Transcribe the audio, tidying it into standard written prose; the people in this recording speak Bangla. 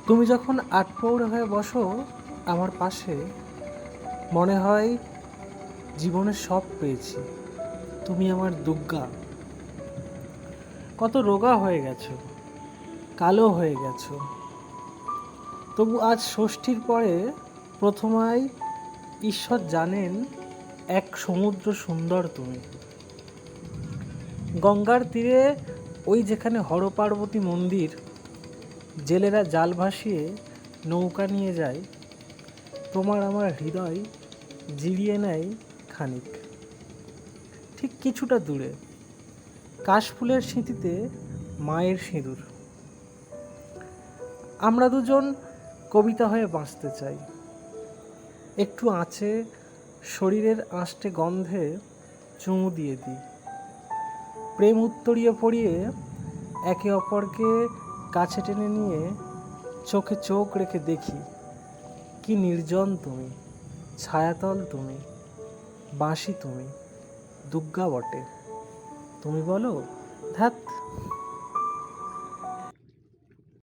তুমি যখন আটপৌরে হয়ে বসো আমার পাশে, মনে হয় জীবনে সব পেয়েছি। তুমি আমার দুর্গা। কত রোগা হয়ে গেছো, কালো হয়ে গেছো, তবু আজ ষষ্ঠীর পরে প্রথমায় ঈশ্বর জানেন এক সমুদ্র সুন্দর তুমি। গঙ্গার তীরে ওই যেখানে হরপার্বতী মন্দির, জেলেরা জাল ভাসিয়ে নৌকা নিয়ে যায়, তোমার আমার হৃদয় জিরিয়ে নেয় খানিক। ঠিক কিছুটা দূরে কাশফুলের স্মৃতিতে মায়ের সিঁদুর। আমরা দুজন কবিতা হয়ে বাঁচতে চাই, একটু আঁচে শরীরের আঁশটে গন্ধে চুমু দিয়ে দিই। প্রেম উত্তরীয় পড়িয়ে একে অপরকে কাছে টেনে নিয়ে চোখে চোখ রেখে দেখি, কি নির্জন তুমি, ছায়াতল তুমি, বাঁশি তুমি, দুর্গা বটে। তুমি বলো, ধ্যাৎ।